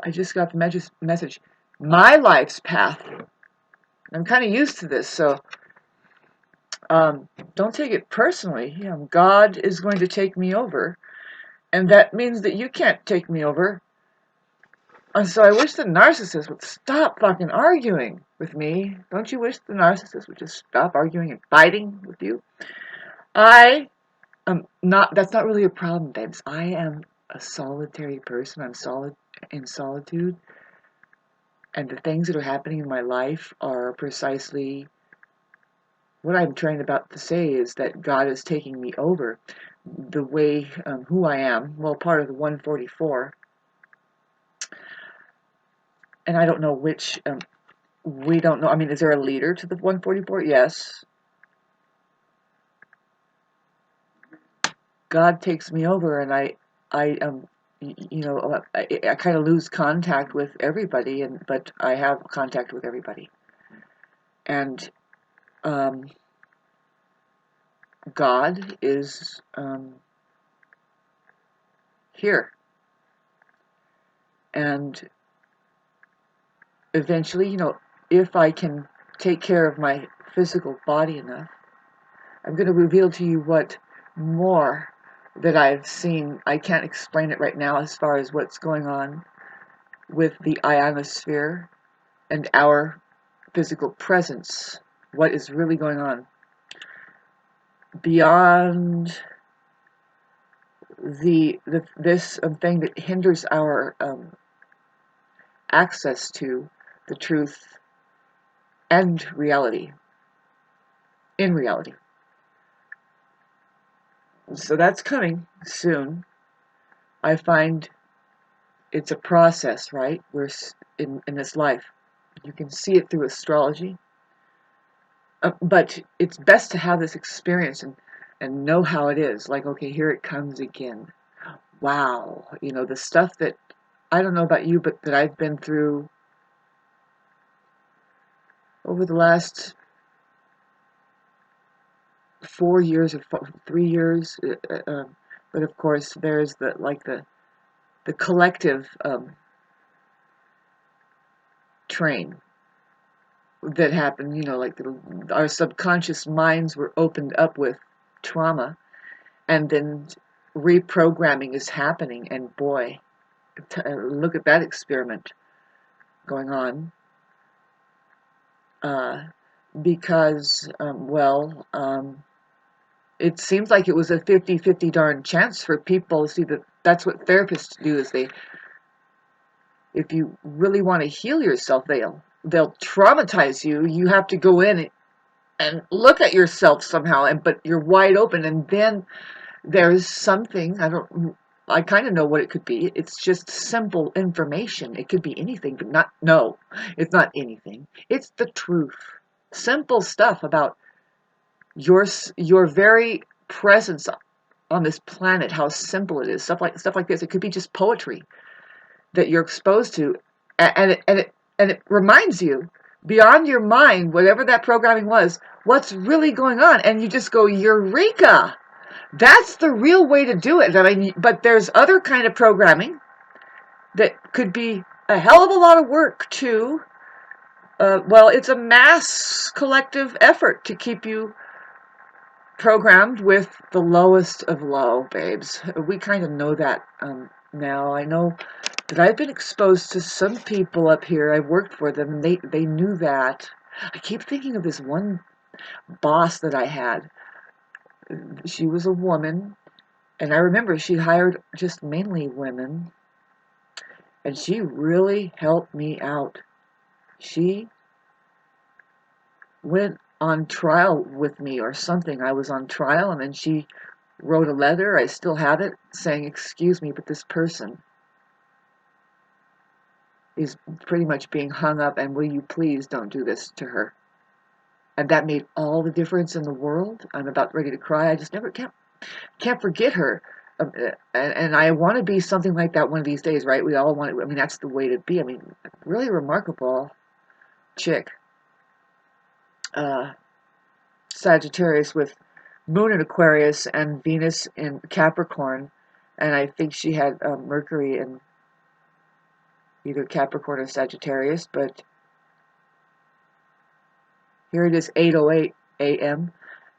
I just got the message. My life's path. I'm kind of used to this, so don't take it personally. You know, God is going to take me over, and that means that you can't take me over. And so I wish the narcissist would stop fucking arguing with me. Don't you wish the narcissist would just stop arguing and fighting with you? I am not. That's not really a problem, babes. I am a solitary person. I'm solid in solitude. And the things that are happening in my life are precisely what I'm trying about to say is that God is taking me over the way who I am. Well, part of the 144. And I don't know which, we don't know. I mean, is there a leader to the 144? Yes. God takes me over and I you know, I kind of lose contact with everybody, but I have contact with everybody. And God is here. And eventually, you know, if I can take care of my physical body enough, I'm going to reveal to you what more that I've seen. I can't explain it right now as far as what's going on with the ionosphere and our physical presence. What is really going on beyond this thing that hinders our access to the truth and reality, in reality. So that's coming soon. I find it's a process, right? We're in this life. You can see it through astrology. But it's best to have this experience and know how it is. Like, okay, here it comes again. Wow. You know, the stuff that, I don't know about you, but that I've been through over the last 4 years or 3 years. But of course, there's the collective train that happened, you know, like our subconscious minds were opened up with trauma, and then reprogramming is happening, and boy, look at that experiment going on. Because, it seems like it was a 50-50 darn chance for people. See, that's what therapists do, is if you really want to heal yourself, they'll traumatize you. You have to go in and look at yourself somehow, but you're wide open, and then there's something, I kind of know what it could be. It's just simple information. It could be anything, but no, it's not anything. It's the truth. Simple stuff about your very presence on this planet, how simple it is. Stuff like this. It could be just poetry that you're exposed to, and it reminds you beyond your mind, whatever that programming was, what's really going on, and you just go, eureka! That's the real way to do it. I mean, but there's other kind of programming that could be a hell of a lot of work too. Well, it's a mass collective effort to keep you programmed with the lowest of low, babes. We kind of know that now. I know that I've been exposed to some people up here. I worked for them, and they knew that. I keep thinking of this one boss that I had. She was a woman, and I remember she hired just mainly women, and she really helped me out. She went on trial with me or something. I was on trial, and then she wrote a letter, I still have it, saying, "Excuse me, but this person is pretty much being hung up, and will you please don't do this to her?" And that made all the difference in the world. I'm about ready to cry. I just never can't forget her. And I want to be something like that one of these days, right? We all want it. I mean, that's the way to be. I mean, really remarkable chick. Sagittarius with Moon in Aquarius and Venus in Capricorn. And I think she had Mercury in either Capricorn or Sagittarius, but here it is, 8:08 a.m.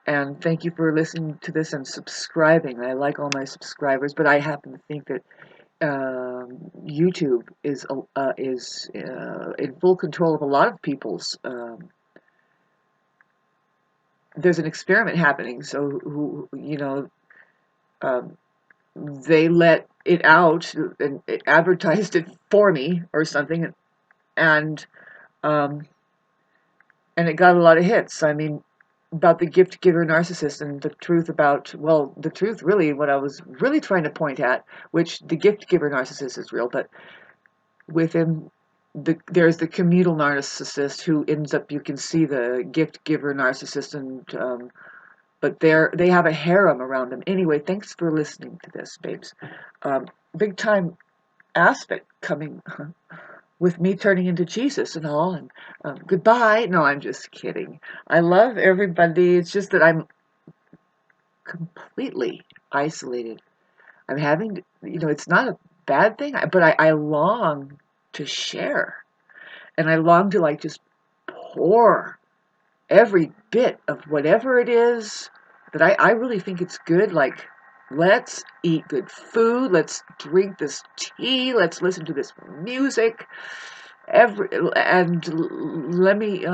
And thank you for listening to this and subscribing. I like all my subscribers, but I happen to think that YouTube is in full control of a lot of people's. There's an experiment happening, so um, they let it out and it advertised it for me or something, and um, and it got a lot of hits. I mean, about the gift giver narcissist and the truth about, well, the truth really, what I was really trying to point at, which the gift giver narcissist is real, but within there's the communal narcissist who ends up, you can see the gift giver narcissist, and but they have a harem around them. Anyway, thanks for listening to this, babes. Big time aspect coming with me turning into Jesus and all, and goodbye. No, I'm just kidding. I love everybody. It's just that I'm completely isolated. I'm having, it's not a bad thing, but I long to share, and I long to like just pour every bit of whatever it is that I really think it's good. Like, let's eat good food, let's drink this tea, let's listen to this music, and let me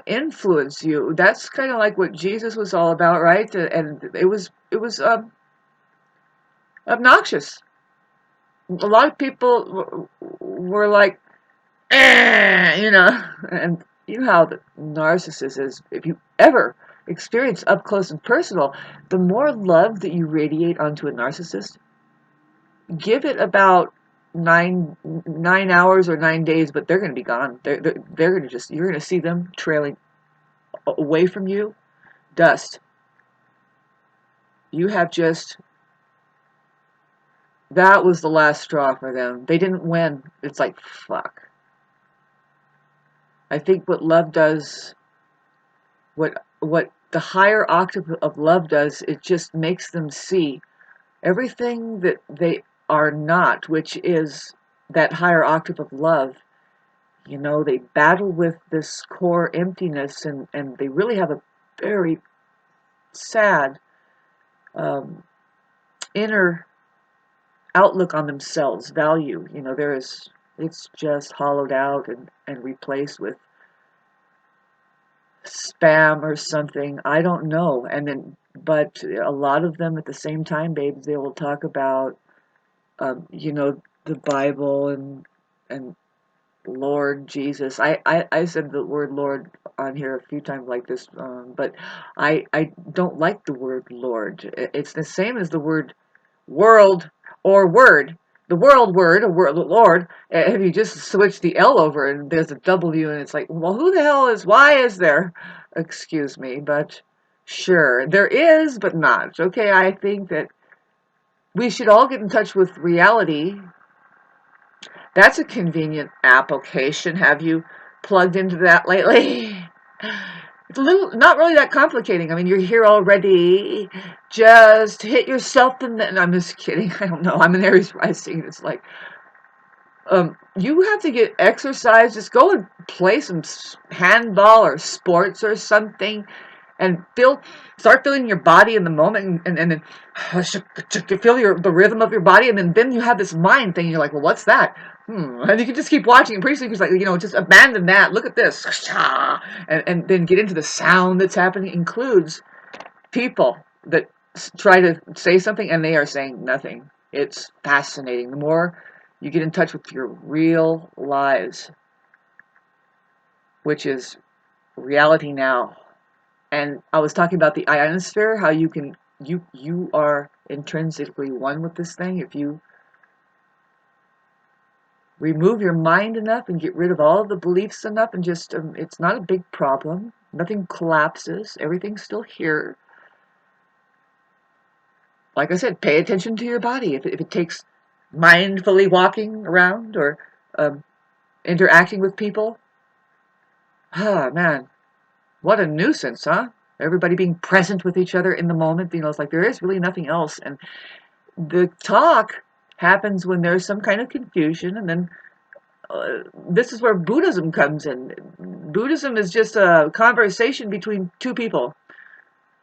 influence you. That's kind of like what Jesus was all about, right? And it was obnoxious. A lot of people were like, and you know how the narcissist is. If you ever experience up close and personal, the more love that you radiate onto a narcissist, give it about nine hours or 9 days, but they're going to be gone. They're going to just, you're going to see them trailing away from you, dust. You have just, that was the last straw for them. They didn't win. It's like, fuck. I think what love does, what the higher octave of love does, it just makes them see everything that they are not, which is that higher octave of love. They battle with this core emptiness, and they really have a very sad um, inner outlook on themselves, value. It's just hollowed out and replaced with spam or something. I don't know. But a lot of them at the same time, babes, they will talk about, the Bible and Lord Jesus. I said the word Lord on here a few times like this, but I don't like the word Lord. It's the same as the word world or word. The world word, or word, Lord, if you just switch the L over and there's a W, and it's like, well, who the hell is, why is there? Excuse me, but sure, there is, but not. Okay, I think that we should all get in touch with reality. That's a convenient application. Have you plugged into that lately? It's a little, not really that complicating. I mean, you're here already. Just hit yourself in the. I'm just kidding. I don't know. I'm an Aries rising. It's like, you have to get exercise. Just go and play some handball or sports or something, and start feeling your body in the moment, and then you feel the rhythm of your body, and then you have this mind thing. You're like, well, what's that? And you can just keep watching, and pretty soon you're like, just abandon that. Look at this, and then get into the sound that's happening. Includes people that try to say something and they are saying nothing. It's fascinating. The more you get in touch with your real lives, which is reality now. And I was talking about the ionosphere, how you are intrinsically one with this thing. If you remove your mind enough and get rid of all of the beliefs enough, and just it's not a big problem. Nothing collapses. Everything's still here. Like I said, pay attention to your body. If it takes mindfully walking around or interacting with people, man, what a nuisance, huh? Everybody being present with each other in the moment. It's like there is really nothing else. And The talk happens when there's some kind of confusion, and then this is where Buddhism comes in. Buddhism is just a conversation between two people.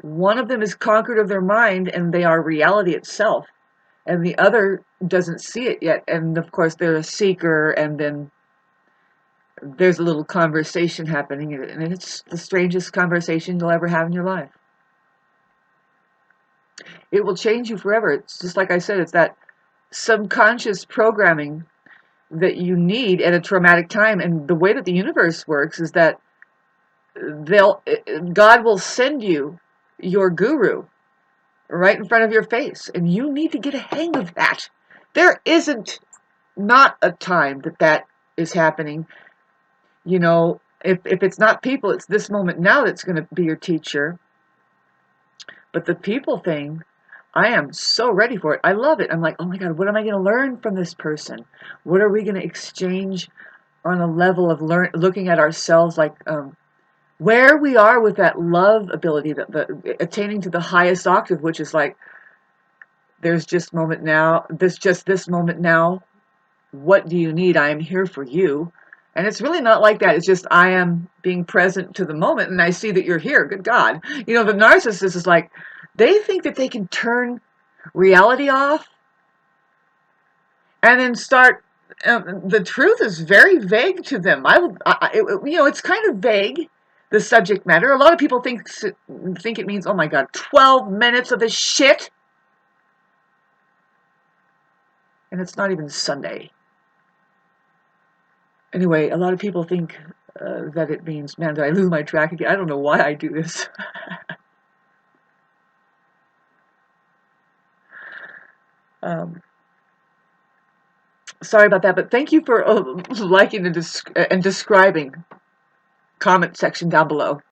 One of them is conquered of their mind, and they are reality itself, and the other doesn't see it yet, and of course they're a seeker, and then there's a little conversation happening, and it's the strangest conversation you'll ever have in your life. It will change you forever. It's just like I said, it's that subconscious programming that you need at a traumatic time. And the way that the universe works is that God will send you your guru right in front of your face, and you need to get a hang of that. There isn't not a time that is happening. You know, if it's not people, it's this moment now that's going to be your teacher. But the people thing, I am so ready for it. I love it. I'm like, oh my God, what am I going to learn from this person? What are we going to exchange on a level of looking at ourselves, like where we are with that love ability, the attaining to the highest octave, which is like, there's just moment now, this moment now. What do you need? I am here for you. And it's really not like that. It's just, I am being present to the moment, and I see that you're here. Good God. You know, the narcissist is like, they think that they can turn reality off and then start. The truth is very vague to them. It's kind of vague, the subject matter. A lot of people think it means, oh my God, 12 minutes of this shit. And it's not even Sunday. Anyway, a lot of people think that it means, man, did I lose my track again? I don't know why I do this. Sorry about that, but thank you for liking and describing. Comment section down below.